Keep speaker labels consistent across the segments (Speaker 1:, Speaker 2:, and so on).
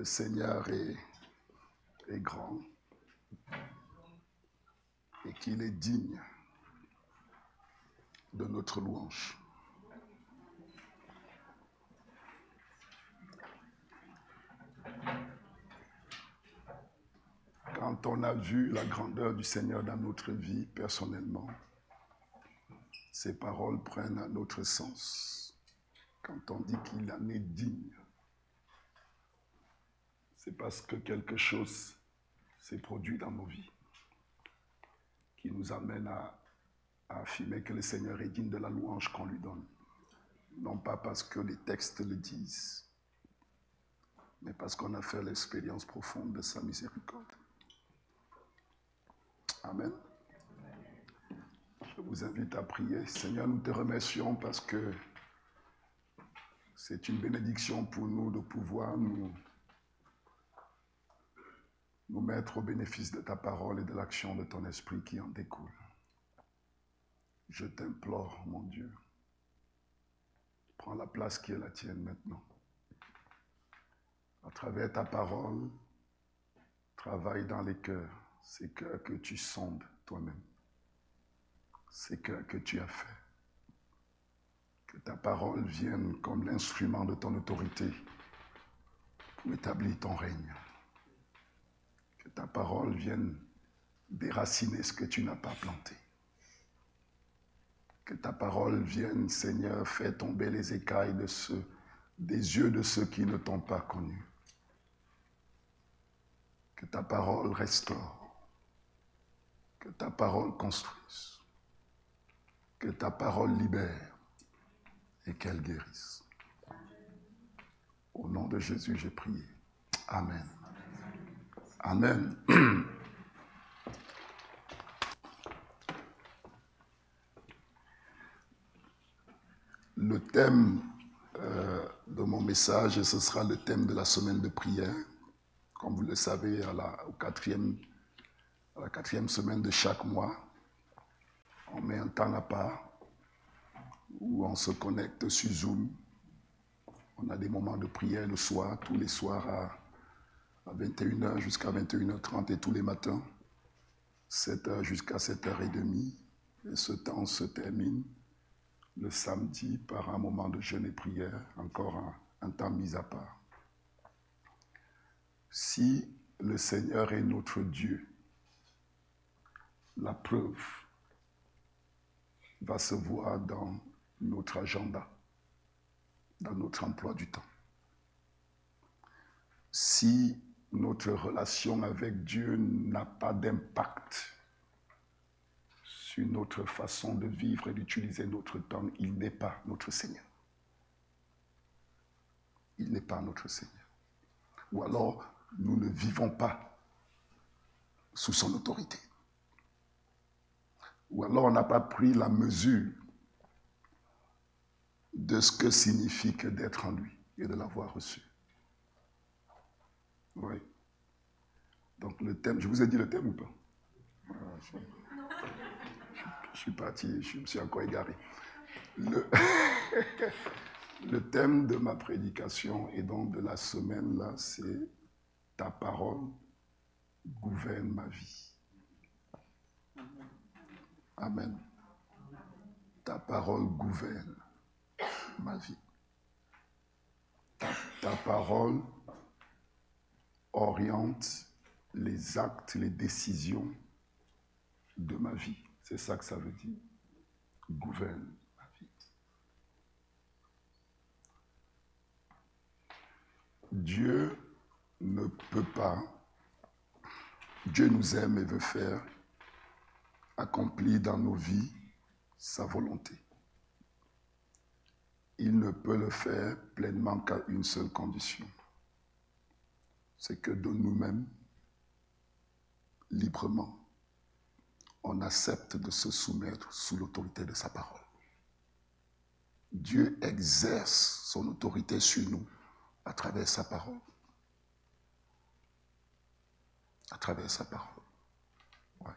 Speaker 1: Seigneur est grand et qu'il est digne de notre louange. Quand on a vu la grandeur du Seigneur dans notre vie, personnellement, ces paroles prennent un autre sens. Quand on dit qu'il en est digne, c'est parce que quelque chose s'est produit dans nos vies qui nous amène à affirmer que le Seigneur est digne de la louange qu'on lui donne. Non pas parce que les textes le disent, mais parce qu'on a fait l'expérience profonde de sa miséricorde. Amen. Je vous invite à prier. Seigneur, nous te remercions parce que c'est une bénédiction pour nous de pouvoir nous mettre au bénéfice de ta parole et de l'action de ton esprit qui en découle. Je t'implore, mon Dieu, prends la place qui est la tienne maintenant. À travers ta parole, travaille dans les cœurs, ces cœurs que tu sondes toi-même, ces cœurs que tu as faits. Que ta parole vienne comme l'instrument de ton autorité pour établir ton règne. Que ta parole vienne déraciner ce que tu n'as pas planté. Que ta parole vienne, Seigneur, faire tomber les écailles des yeux de ceux qui ne t'ont pas connu. Que ta parole restaure. Que ta parole construise. Que ta parole libère et qu'elle guérisse. Au nom de Jésus, j'ai prié. Amen. Amen. Le thème de mon message, ce sera le thème de la semaine de prière. Comme vous le savez, à la quatrième semaine de chaque mois, on met un temps à part où on se connecte sur Zoom. On a des moments de prière le soir, tous les soirs à 21h jusqu'à 21h30 et tous les matins, 7h jusqu'à 7h30. Et ce temps se termine le samedi par un moment de jeûne et prière, encore un temps mis à part. Si le Seigneur est notre Dieu, la preuve va se voir dans notre agenda, dans notre emploi du temps. Si notre relation avec Dieu n'a pas d'impact sur notre façon de vivre et d'utiliser notre temps, il n'est pas notre Seigneur. Il n'est pas notre Seigneur. Ou alors, nous ne vivons pas sous son autorité. Ou alors, on n'a pas pris la mesure de ce que signifie que d'être en lui et de l'avoir reçu. Oui. Donc, le thème, je vous ai dit le thème ou pas? Je suis parti, je me suis encore égaré. Le thème de ma prédication et donc de la semaine là, c'est « Ta parole gouverne ma vie ». Amen. Ta parole gouverne ma vie. Ta parole oriente les actes, les décisions de ma vie. C'est ça que ça veut dire. Gouverne ma vie. Dieu ne peut pas, Dieu nous aime et veut faire accomplir dans nos vies sa volonté. Il ne peut le faire pleinement qu'à une seule condition. C'est que de nous-mêmes, librement, on accepte de se soumettre sous l'autorité de sa parole. Dieu exerce son autorité sur nous à travers sa parole. À travers sa parole. Ouais.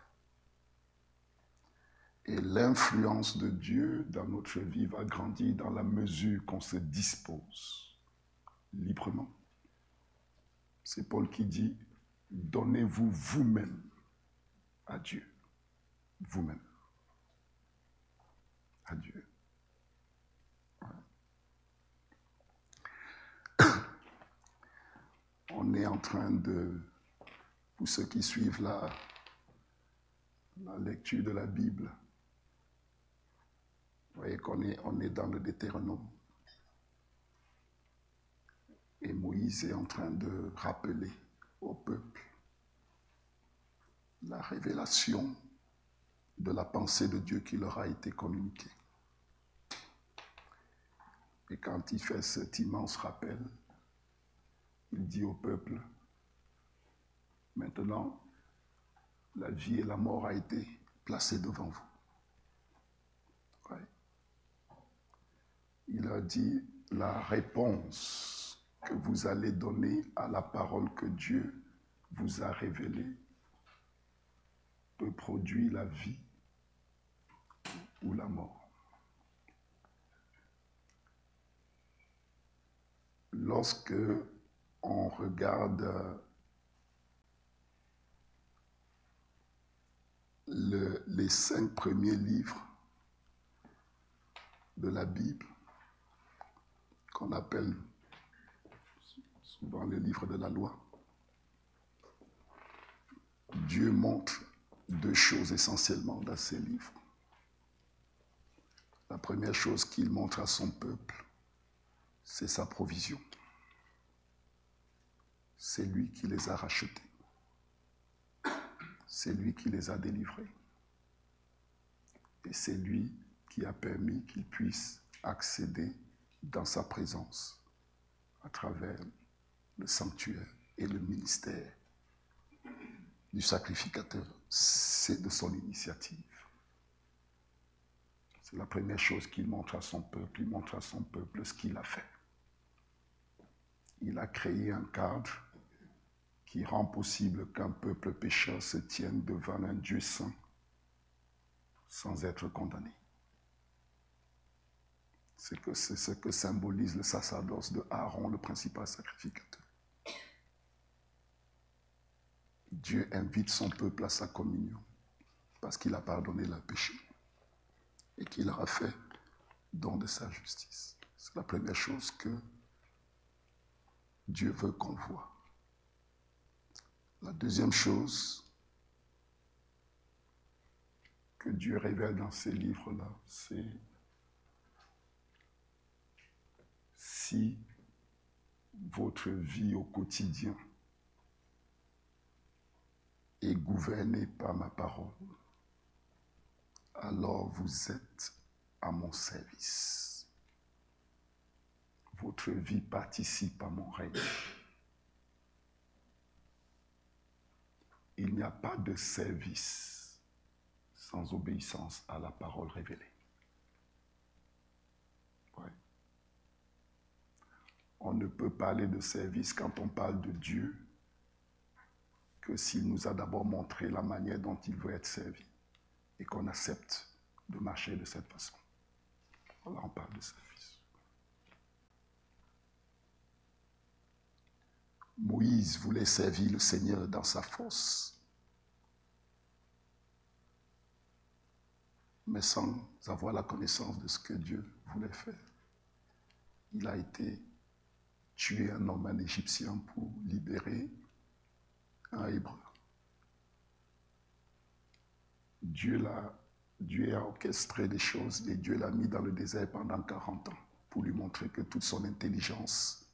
Speaker 1: Et l'influence de Dieu dans notre vie va grandir dans la mesure qu'on se dispose librement, C'est Paul qui dit, donnez-vous vous-même à Dieu. Vous-même. À Dieu. On est en train de, pour ceux qui suivent la lecture de la Bible, vous voyez qu'on est dans le Deutéronome. Et Moïse est en train de rappeler au peuple la révélation de la pensée de Dieu qui leur a été communiquée. Et quand il fait cet immense rappel, il dit au peuple, maintenant, la vie et la mort a été placée devant vous. Ouais. Il a dit, la réponse que vous allez donner à la parole que Dieu vous a révélée peut produire la vie ou la mort. Lorsque on regarde les 5 premiers livres de la Bible, qu'on appelle souvent les livres de la loi, Dieu montre 2 choses essentiellement dans ces livres. La première chose qu'il montre à son peuple, c'est sa provision. C'est lui qui les a rachetés. C'est lui qui les a délivrés. Et c'est lui qui a permis qu'ils puissent accéder dans sa présence à travers le sanctuaire et le ministère du sacrificateur. C'est de son initiative. C'est la première chose qu'il montre à son peuple. Il montre à son peuple ce qu'il a fait. Il a créé un cadre qui rend possible qu'un peuple pécheur se tienne devant un Dieu saint sans être condamné. C'est ce que symbolise le sacerdoce de Aaron, le principal sacrificateur. Dieu invite son peuple à sa communion parce qu'il a pardonné leurs péchés et qu'il leur a fait don de sa justice. C'est la première chose que Dieu veut qu'on voit. La deuxième chose que Dieu révèle dans ces livres-là, c'est si votre vie au quotidien est gouvernée par ma parole, alors vous êtes à mon service. Votre vie participe à mon règne. Il n'y a pas de service sans obéissance à la parole révélée. Ouais. On ne peut parler de service quand on parle de Dieu que s'il nous a d'abord montré la manière dont il veut être servi et qu'on accepte de marcher de cette façon. Voilà, on parle de service. Moïse voulait servir le Seigneur dans sa force, mais sans avoir la connaissance de ce que Dieu voulait faire. Il a été tué un homme, un Égyptien, pour libérer un Hébreu. Dieu a orchestré des choses et Dieu l'a mis dans le désert pendant 40 ans pour lui montrer que toute son intelligence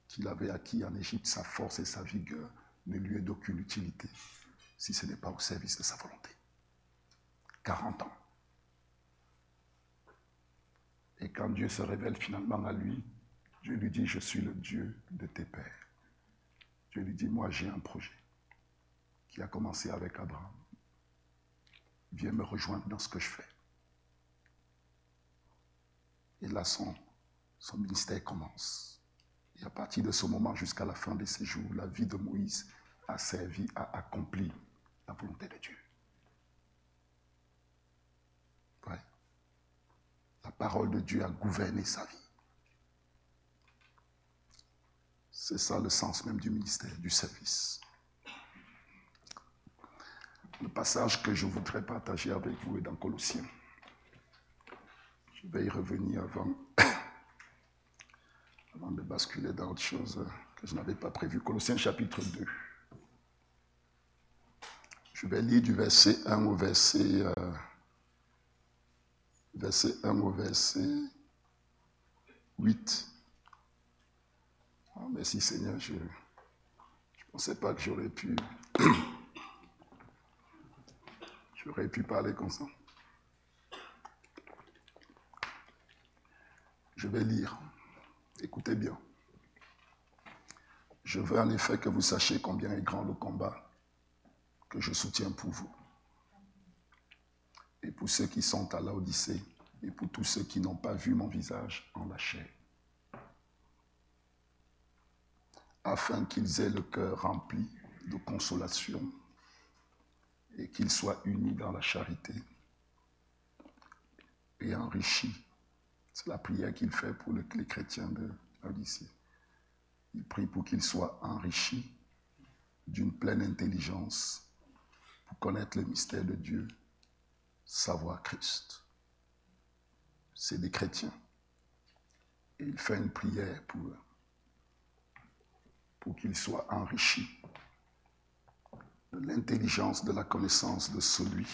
Speaker 1: qu'il avait acquis en Égypte, sa force et sa vigueur, ne lui est d'aucune utilité si ce n'est pas au service de sa volonté. 40 ans. Et quand Dieu se révèle finalement à lui, Dieu lui dit, je suis le Dieu de tes pères. Dieu lui dit, moi j'ai un projet qui a commencé avec Abraham. Viens me rejoindre dans ce que je fais. Et là, son ministère commence. Et à partir de ce moment jusqu'à la fin de ses jours, la vie de Moïse a servi à accomplir la volonté de Dieu. Ouais. La parole de Dieu a gouverné sa vie. C'est ça le sens même du ministère, du service. Le passage que je voudrais partager avec vous est dans Colossiens. Je vais y revenir avant de basculer dans autre chose que je n'avais pas prévu. Colossiens chapitre 2. Je vais lire du verset 1 au verset 8. Oh, merci Seigneur, je ne pensais pas que j'aurais pu parler comme ça. Je vais lire. Écoutez bien. Je veux en effet que vous sachiez combien est grand le combat que je soutiens pour vous. Et pour ceux qui sont à Laodicée, et pour tous ceux qui n'ont pas vu mon visage en la chair. Afin qu'ils aient le cœur rempli de consolation et qu'ils soient unis dans la charité et enrichis. C'est la prière qu'il fait pour les chrétiens de Laodicée. Il prie pour qu'ils soient enrichis d'une pleine intelligence pour connaître le mystère de Dieu, savoir Christ. C'est des chrétiens. Et il fait une prière pour eux, pour qu'ils soient enrichis de l'intelligence, de la connaissance de celui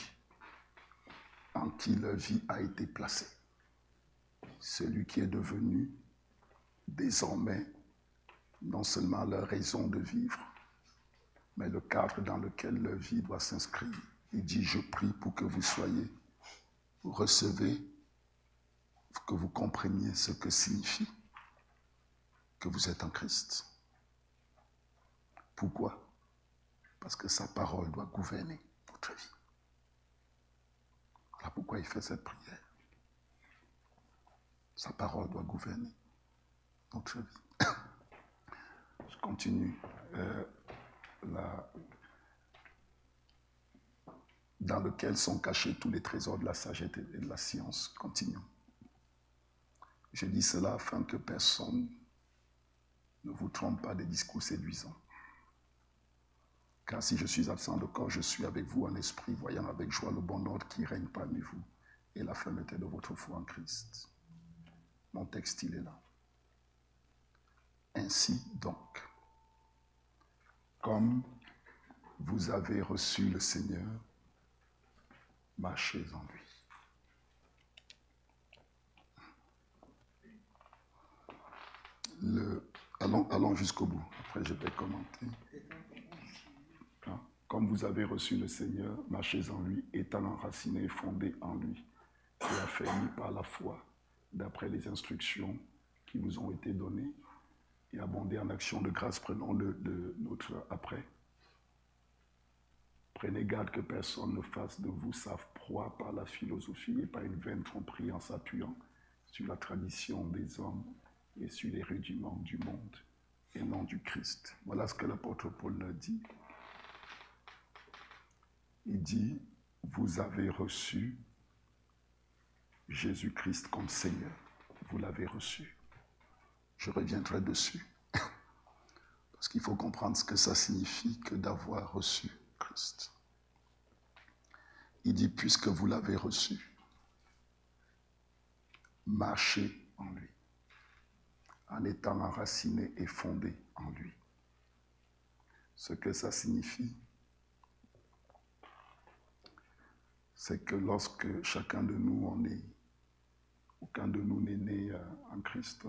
Speaker 1: en qui leur vie a été placée. Celui qui est devenu désormais non seulement leur raison de vivre, mais le cadre dans lequel leur vie doit s'inscrire. Il dit, je prie pour que vous soyez, vous recevez, que vous compreniez ce que signifie que vous êtes en Christ. Pourquoi? Parce que sa parole doit gouverner votre vie. Voilà pourquoi il fait cette prière. Sa parole doit gouverner notre vie. Je continue. Dans lequel sont cachés tous les trésors de la sagesse et de la science. Continuons. Je dis cela afin que personne ne vous trompe pas des discours séduisants. Car si je suis absent de corps, je suis avec vous en esprit, voyant avec joie le bon ordre qui règne parmi vous et la fermeté de votre foi en Christ. Mon texte, il est là. Ainsi donc, comme vous avez reçu le Seigneur, marchez en lui. Allons jusqu'au bout. Après, je vais commenter. Comme vous avez reçu le Seigneur, marchez en lui, étant enracinés et fondés en lui, et affermis par la foi, d'après les instructions qui vous ont été données, et abondez en action de grâce, prenons-le de notre après. Prenez garde que personne ne fasse de vous sa proie par la philosophie et par une vaine tromperie en s'appuyant sur la tradition des hommes et sur les rudiments du monde et non du Christ. Voilà ce que l'apôtre Paul leur dit. Il dit, vous avez reçu Jésus-Christ comme Seigneur. Vous l'avez reçu. Je reviendrai dessus. Parce qu'il faut comprendre ce que ça signifie que d'avoir reçu Christ. Il dit, puisque vous l'avez reçu, marchez en lui, en étant enraciné et fondé en lui. Ce que ça signifie, c'est que lorsque chacun de nous aucun de nous n'est né en Christ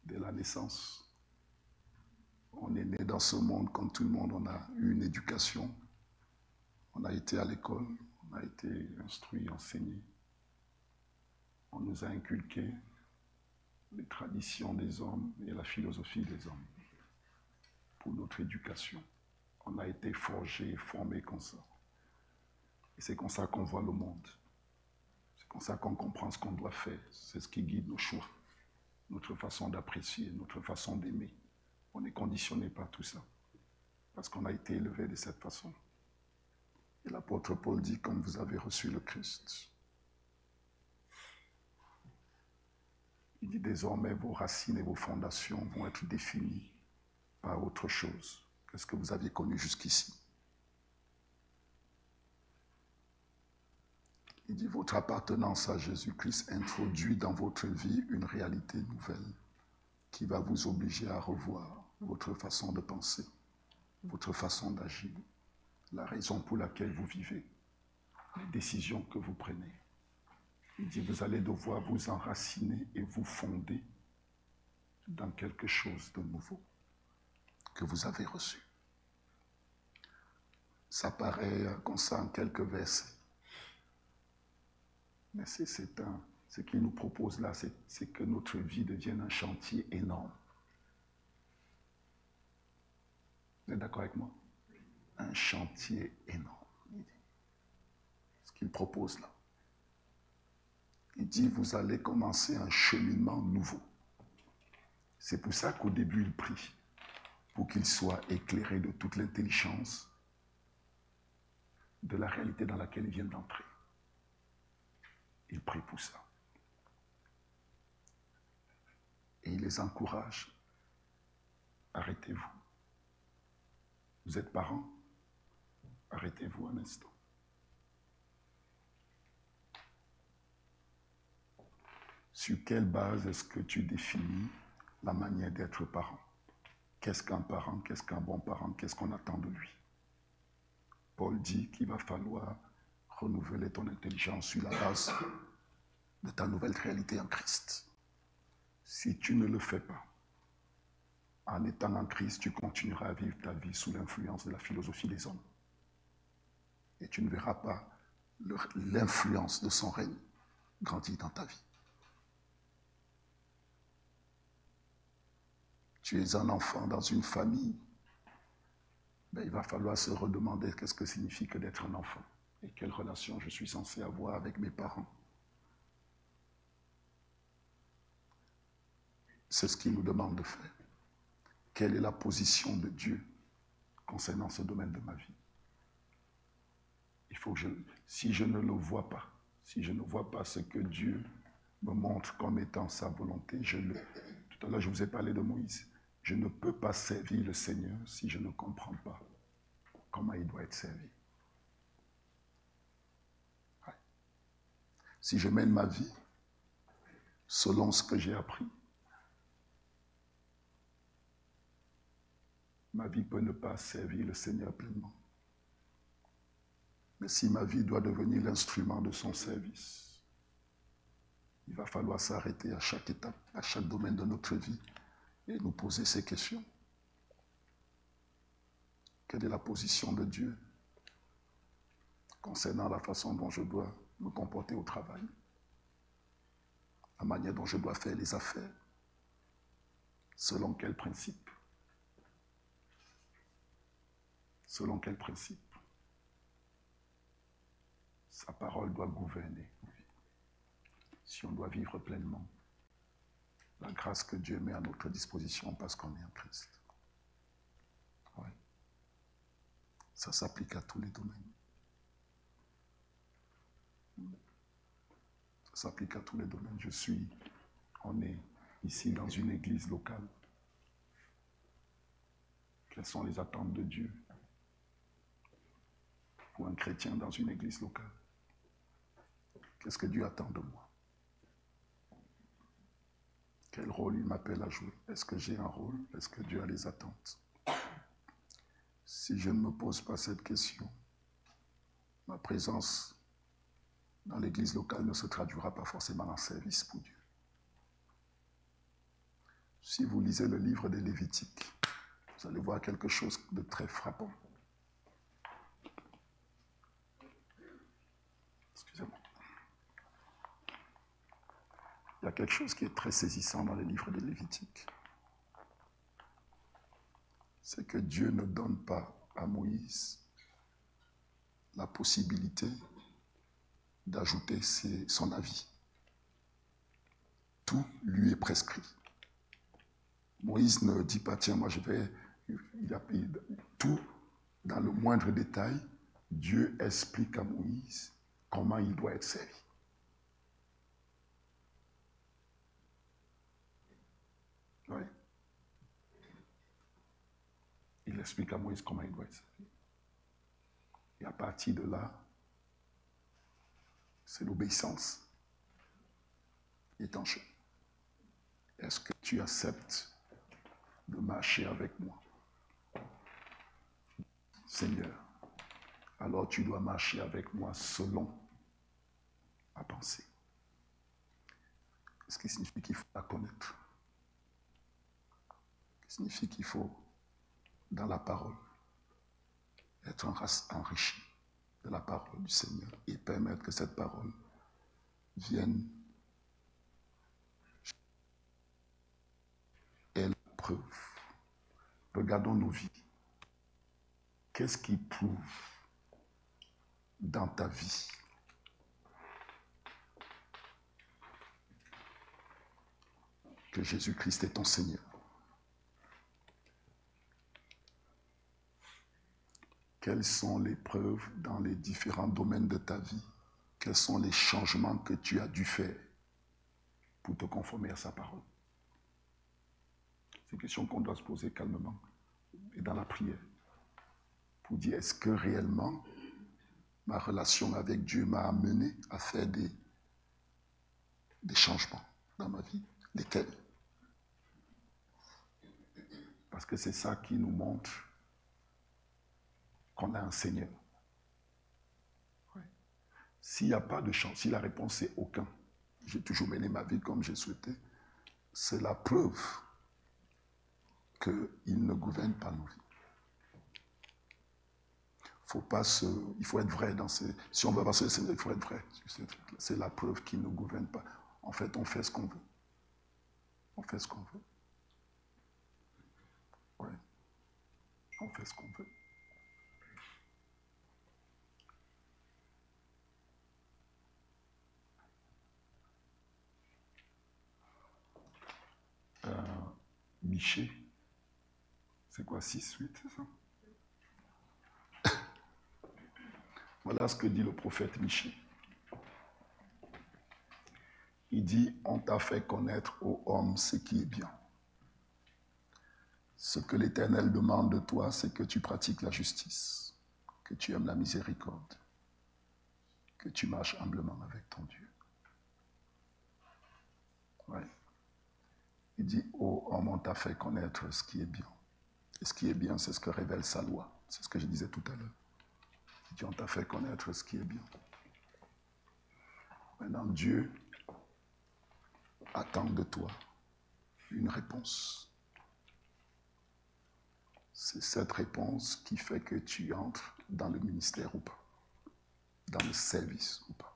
Speaker 1: dès la naissance. On est né dans ce monde comme tout le monde, on a eu une éducation, on a été à l'école, on a été instruit, enseigné. On nous a inculqué les traditions des hommes et la philosophie des hommes pour notre éducation. On a été forgé et formé comme ça. Et c'est comme ça qu'on voit le monde. C'est comme ça qu'on comprend ce qu'on doit faire. C'est ce qui guide nos choix, notre façon d'apprécier, notre façon d'aimer. On est conditionné par tout ça, parce qu'on a été élevé de cette façon. Et l'apôtre Paul dit, comme vous avez reçu le Christ, Il dit désormais vos racines et vos fondations vont être définies par autre chose que ce que vous aviez connu jusqu'ici. Il dit votre appartenance à Jésus-Christ introduit dans votre vie une réalité nouvelle qui va vous obliger à revoir votre façon de penser, votre façon d'agir, la raison pour laquelle vous vivez, les décisions que vous prenez. Il dit, vous allez devoir vous enraciner et vous fonder dans quelque chose de nouveau que vous avez reçu. Ça paraît comme ça en quelques versets. Mais ce qu'il nous propose là, c'est que notre vie devienne un chantier énorme. Vous êtes d'accord avec moi? Un chantier énorme. Ce qu'il propose là. Il dit, vous allez commencer un cheminement nouveau. C'est pour ça qu'au début, il prie, pour qu'il soit éclairé de toute l'intelligence de la réalité dans laquelle il vient d'entrer. Il prie pour ça. Et il les encourage. Arrêtez-vous. Vous êtes parents? Arrêtez-vous un instant. Sur quelle base est-ce que tu définis la manière d'être parent? Qu'est-ce qu'un parent? Qu'est-ce qu'un bon parent? Qu'est-ce qu'on attend de lui? Paul dit qu'il va falloir renouveler ton intelligence sur la base de ta nouvelle réalité en Christ. Si tu ne le fais pas, en étant en Christ, tu continueras à vivre ta vie sous l'influence de la philosophie des hommes. Et tu ne verras pas l'influence de son règne grandir dans ta vie. Tu es un enfant dans une famille, il va falloir se redemander qu'est-ce que signifie que d'être un enfant et quelle relation je suis censé avoir avec mes parents. C'est ce qu'il nous demande de faire. Quelle est la position de Dieu concernant ce domaine de ma vie? Il faut que si je ne le vois pas, si je ne vois pas ce que Dieu me montre comme étant sa volonté, tout à l'heure je vous ai parlé de Moïse, je ne peux pas servir le Seigneur si je ne comprends pas comment il doit être servi. Ouais. Si je mène ma vie selon ce que j'ai appris, ma vie peut ne pas servir le Seigneur pleinement. Mais si ma vie doit devenir l'instrument de son service, il va falloir s'arrêter à chaque étape, à chaque domaine de notre vie et nous poser ces questions. Quelle est la position de Dieu concernant la façon dont je dois me comporter au travail, la manière dont je dois faire les affaires, selon quel principe? Selon quel principe? Sa parole doit gouverner. Si on doit vivre pleinement la grâce que Dieu met à notre disposition parce qu'on est en Christ. Ouais. Ça s'applique à tous les domaines. Ça s'applique à tous les domaines. On est ici dans une église locale. Quelles sont les attentes de Dieu pour un chrétien dans une église locale? Qu'est-ce que Dieu attend de moi? Quel rôle il m'appelle à jouer? Est-ce que j'ai un rôle? Est-ce que Dieu a des attentes? Si je ne me pose pas cette question, ma présence dans l'église locale ne se traduira pas forcément en service pour Dieu. Si vous lisez le livre des Lévitiques, vous allez voir quelque chose de très frappant. Excusez-moi. Il y a quelque chose qui est très saisissant dans les livres des Lévitiques. C'est que Dieu ne donne pas à Moïse la possibilité d'ajouter son avis. Tout lui est prescrit. Moïse ne dit pas, tiens, moi je vais... Tout, dans le moindre détail, Dieu explique à Moïse comment il doit être servi. explique à Moïse comment il doit être servi. Et à partir de là, c'est l'obéissance qui est en jeu. Est-ce que tu acceptes de marcher avec moi? Seigneur, alors tu dois marcher avec moi selon ma pensée. Ce qui signifie qu'il faut la connaître. Ce qui signifie qu'il faut, dans la parole, être enrichi de la parole du Seigneur et permettre que cette parole vienne et la preuve. Regardons nos vies. Qu'est-ce qui prouve dans ta vie que Jésus-Christ est ton Seigneur? Quelles sont les preuves dans les différents domaines de ta vie? Quels sont les changements que tu as dû faire pour te conformer à sa parole? C'est une question qu'on doit se poser calmement et dans la prière. Pour dire, est-ce que réellement ma relation avec Dieu m'a amené à faire des changements dans ma vie? Lesquels? Parce que c'est ça qui nous montre qu'on a un Seigneur. Ouais. S'il n'y a pas de chance, si la réponse est aucun, j'ai toujours mené ma vie comme j'ai souhaité, c'est la preuve qu'il ne gouverne pas nos vies. Il faut être vrai dans ces... Si on veut passer le Seigneur, il faut être vrai. C'est la preuve qu'il ne gouverne pas. En fait, on fait ce qu'on veut. On fait ce qu'on veut. Ouais. On fait ce qu'on veut. Michée. C'est quoi, 6, 8, c'est ça? Voilà ce que dit le prophète Michée. Il dit, on t'a fait connaître, ô homme, ce qui est bien. Ce que l'Éternel demande de toi, c'est que tu pratiques la justice, que tu aimes la miséricorde, que tu marches humblement avec ton Dieu. Ouais. Il dit, ô homme, on t'a fait connaître ce qui est bien. Et ce qui est bien, c'est ce que révèle sa loi. C'est ce que je disais tout à l'heure. Il dit, on t'a fait connaître ce qui est bien. Maintenant, Dieu attend de toi une réponse. C'est cette réponse qui fait que tu entres dans le ministère ou pas, dans le service ou pas.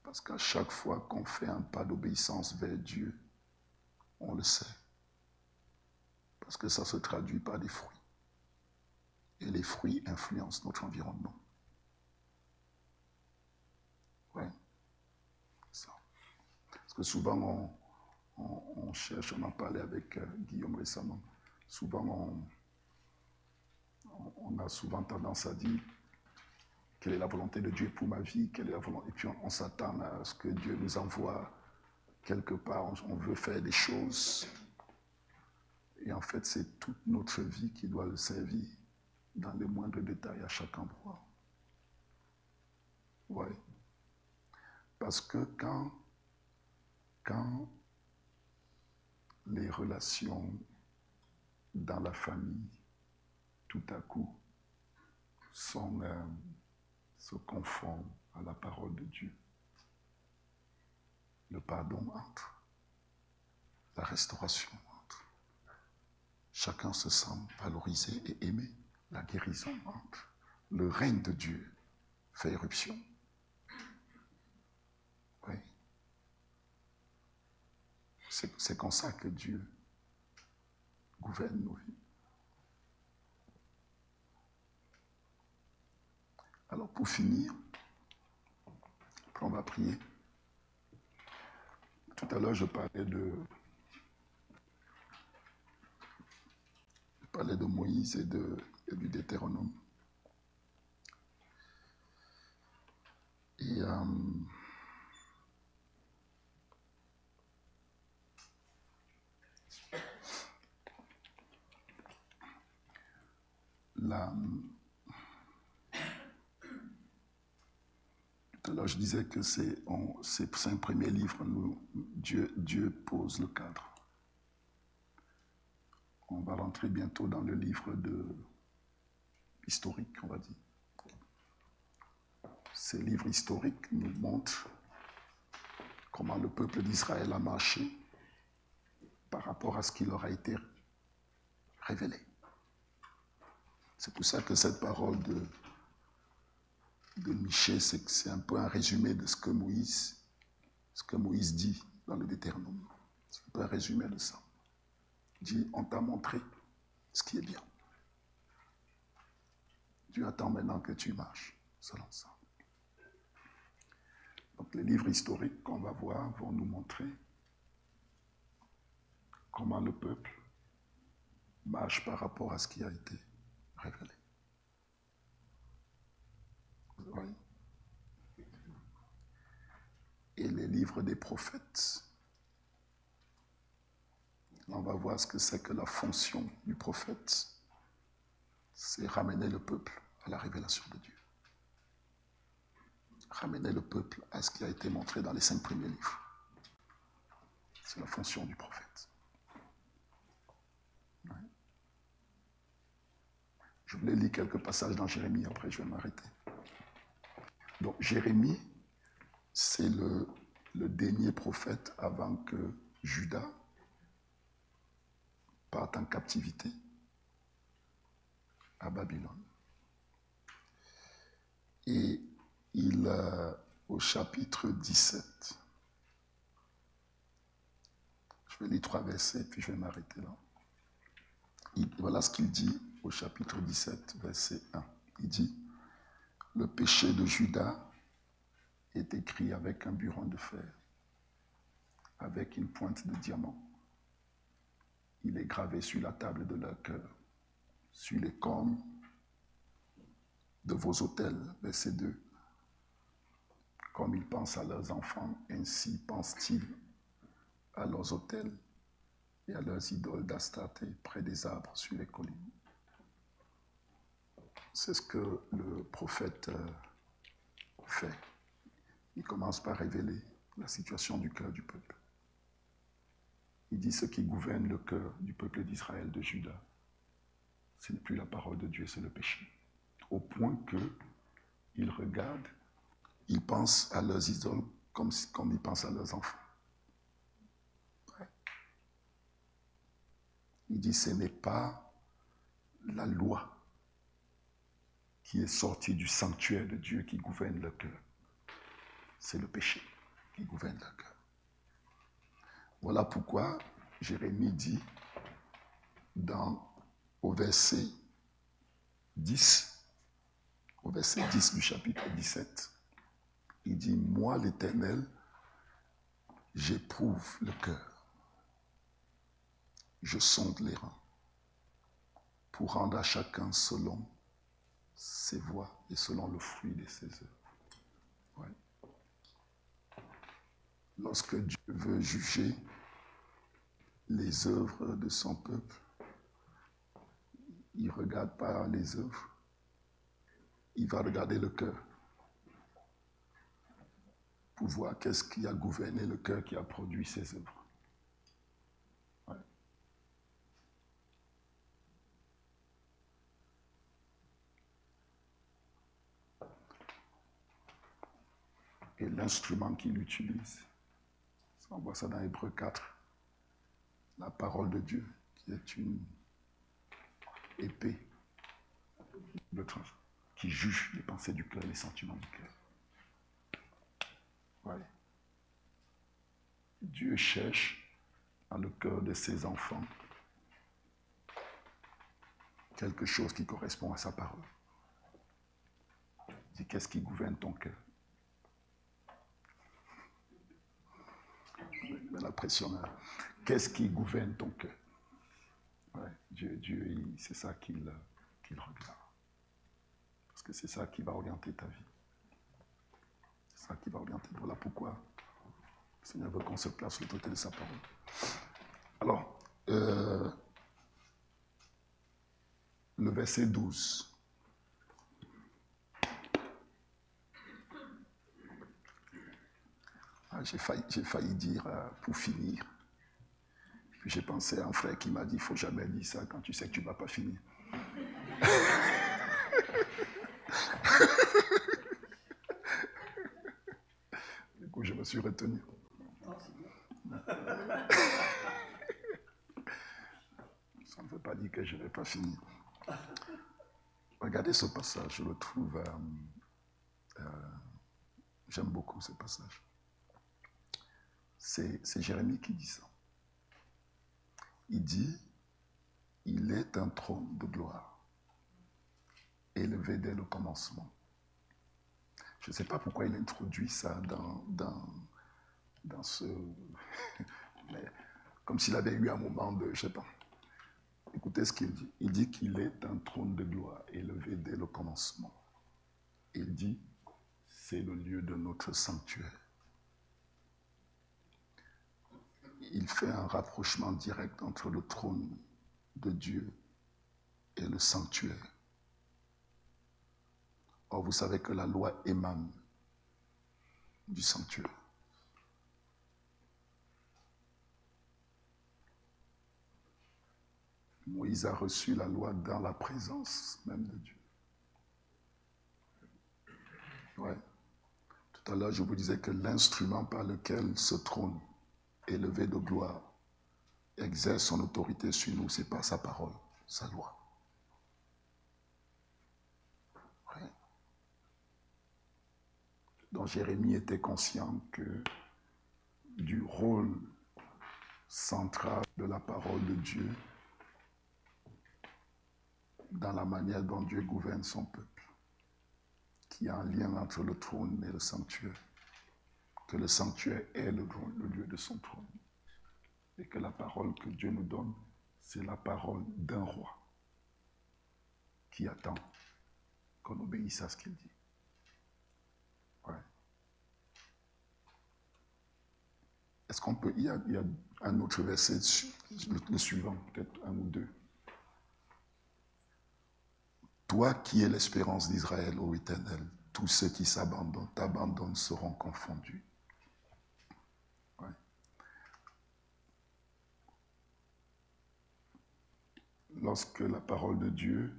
Speaker 1: Parce qu'à chaque fois qu'on fait un pas d'obéissance vers Dieu, on le sait. Parce que ça se traduit par des fruits. Et les fruits influencent notre environnement. Ouais. Ça. Parce que souvent, on cherche, on en parlait avec Guillaume récemment, souvent on a souvent tendance à dire quelle est la volonté de Dieu pour ma vie, quelle est la volonté, et puis on s'attend à ce que Dieu nous envoie quelque part, on veut faire des choses, et en fait c'est toute notre vie qui doit le servir dans les moindres détails à chaque endroit. Ouais. Parce que quand les relations dans la famille, tout à coup, se conforment à la parole de Dieu, le pardon entre, la restauration entre, chacun se sent valorisé et aimé, la guérison entre, le règne de Dieu fait éruption. Oui. C'est comme ça que Dieu gouverne nos vies. Alors pour finir, après on va prier. Tout à l'heure je parlais de Moïse et du Deutéronome. Et Tout à l'heure, je disais que c'est un premier livre, Dieu pose le cadre. On va rentrer bientôt dans le livre historique, on va dire. Ces livres historiques nous montrent comment le peuple d'Israël a marché par rapport à ce qui leur a été révélé. C'est pour ça que cette parole de Michée, c'est un peu un résumé de ce que Moïse dit dans le Deutéronome. C'est un peu un résumé de ça. Il dit, on t'a montré ce qui est bien. Dieu attend maintenant que tu marches selon ça. Donc les livres historiques qu'on va voir vont nous montrer comment le peuple marche par rapport à ce qui a été révélé. Vous voyez? Et les livres des prophètes, on va voir ce que c'est que la fonction du prophète, c'est ramener le peuple à la révélation de Dieu. Ramener le peuple à ce qui a été montré dans les 5 premiers livres. C'est la fonction du prophète. Ouais. Je voulais lire quelques passages dans Jérémie, après je vais m'arrêter. Donc Jérémie, c'est le dernier prophète avant que Juda parte en captivité à Babylone. Et au chapitre 17, je vais lire 3 versets, puis je vais m'arrêter là. Voilà ce qu'il dit au chapitre 17, verset 1. Il dit, « Le péché de Juda est écrit avec un burin de fer, avec une pointe de diamant. Il est gravé sur la table de leur cœur, sur les cornes de vos autels. » Verset 2. « Comme ils pensent à leurs enfants, ainsi pensent-ils à leurs autels et à leurs idoles d'Astarté près des arbres sur les collines. » C'est ce que le prophète fait. Il commence par révéler la situation du cœur du peuple. Il dit ce qui gouverne le cœur du peuple d'Israël, de Juda. Ce n'est plus la parole de Dieu, c'est le péché. Au point qu'ils regardent, ils pensent à leurs idoles comme ils pensent à leurs enfants. Ouais. Il dit ce n'est pas la loi qui est sortie du sanctuaire de Dieu qui gouverne le cœur. C'est le péché qui gouverne le cœur. Voilà pourquoi Jérémie dit au verset 10 du chapitre 17, il dit « Moi, l'Éternel, j'éprouve le cœur. Je sonde les reins pour rendre à chacun selon ses voies et selon le fruit de ses œuvres. » Ouais. Lorsque Dieu veut juger les œuvres de son peuple, il ne regarde pas les œuvres, il va regarder le cœur pour voir qu'est-ce qui a gouverné le cœur qui a produit ces œuvres. Ouais. Et l'instrument qu'il utilise, on voit ça dans Hébreux 4, la parole de Dieu, qui est une épée qui juge les pensées du cœur, les sentiments du cœur. Ouais. Dieu cherche dans le cœur de ses enfants quelque chose qui correspond à sa parole. Il dit, qu'est-ce qui gouverne ton cœur? La pression là. Qu'est-ce qui gouverne ton cœur? Ouais, Dieu, c'est ça qu'il regarde. Parce que c'est ça qui va orienter ta vie. C'est ça qui va orienter. Voilà pourquoi le Seigneur veut qu'on se place sur l'autorité de sa parole. Alors, le verset 12. J'ai failli dire pour finir. Puis j'ai pensé à un frère qui m'a dit, il ne faut jamais dire ça quand tu sais que tu ne vas pas finir. Du coup, je me suis retenu. Ça ne veut pas dire que je ne vais pas finir. Regardez ce passage, je le trouve... j'aime beaucoup ce passage. C'est Jérémie qui dit ça. Il dit, il est un trône de gloire, élevé dès le commencement. Je ne sais pas pourquoi il introduit ça dans ce... Mais comme s'il avait eu un moment de... Je ne sais pas. Écoutez ce qu'il dit. Il dit qu'il est un trône de gloire, élevé dès le commencement. Il dit, c'est le lieu de notre sanctuaire. Il fait un rapprochement direct entre le trône de Dieu et le sanctuaire. Or, vous savez que la loi émane du sanctuaire. Moïse a reçu la loi dans la présence même de Dieu. Ouais. Tout à l'heure, je vous disais que l'instrument par lequel ce trône élevé de gloire exerce son autorité sur nous, c'est par sa parole, sa loi. Ouais. Donc Jérémie était conscient que du rôle central de la parole de Dieu dans la manière dont Dieu gouverne son peuple, qu'il y a un lien entre le trône et le sanctuaire, que le sanctuaire est le lieu de son trône, et que la parole que Dieu nous donne, c'est la parole d'un roi qui attend qu'on obéisse à ce qu'il dit. Ouais. Est-ce qu'on peut... Il y a un autre verset, le suivant, peut-être un ou deux. Toi qui es l'espérance d'Israël, ô Éternel, tous ceux qui t'abandonnent seront confondus. Ouais. Lorsque la parole de Dieu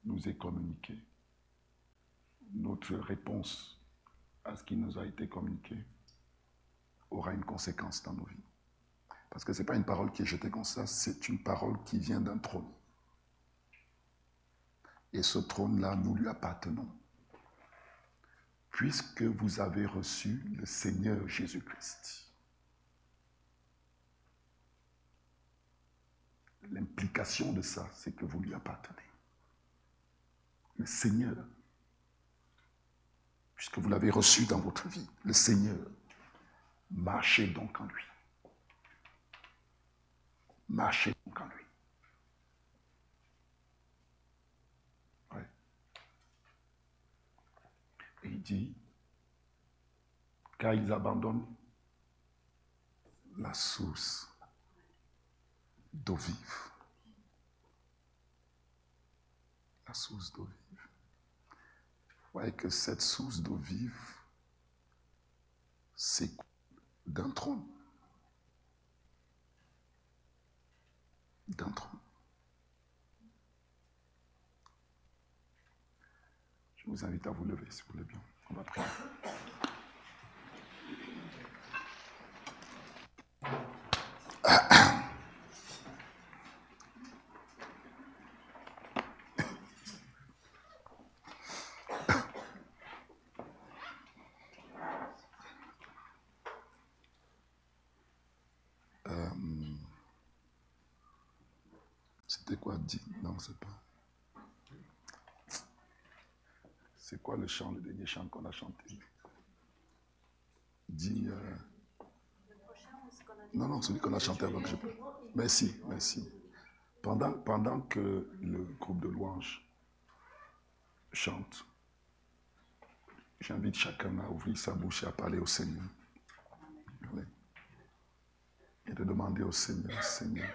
Speaker 1: nous est communiquée, notre réponse à ce qui nous a été communiqué aura une conséquence dans nos vies. Parce que ce n'est pas une parole qui est jetée comme ça, c'est une parole qui vient d'un trône. Et ce trône-là, nous lui appartenons. Puisque vous avez reçu le Seigneur Jésus-Christ. L'implication de ça, c'est que vous lui appartenez. Le Seigneur. Puisque vous l'avez reçu dans votre vie, le Seigneur. Marchez donc en lui. Marchez donc en lui. Ouais. Et il dit, car ils abandonnent la source d'eau vive. La source d'eau vive. Vous voyez que cette source d'eau vive, c'est d'un trône. D'un trône. Je vous invite à vous lever, si vous voulez bien. On va prier. C'était quoi dit? Non, c'est pas. C'est quoi le chant, le dernier chant qu'on a chanté? Dit. Non, celui qu'on a chanté avant que je peux. Merci, merci. Pendant que le groupe de louanges chante, j'invite chacun à ouvrir sa bouche et à parler au Seigneur. Et de demander au Seigneur, Seigneur,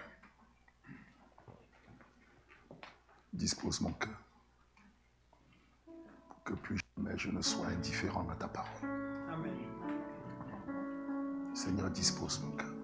Speaker 1: Dispose mon cœur. Pour que plus jamais je ne sois indifférent à ta parole.
Speaker 2: Amen.
Speaker 1: Seigneur, dispose mon cœur.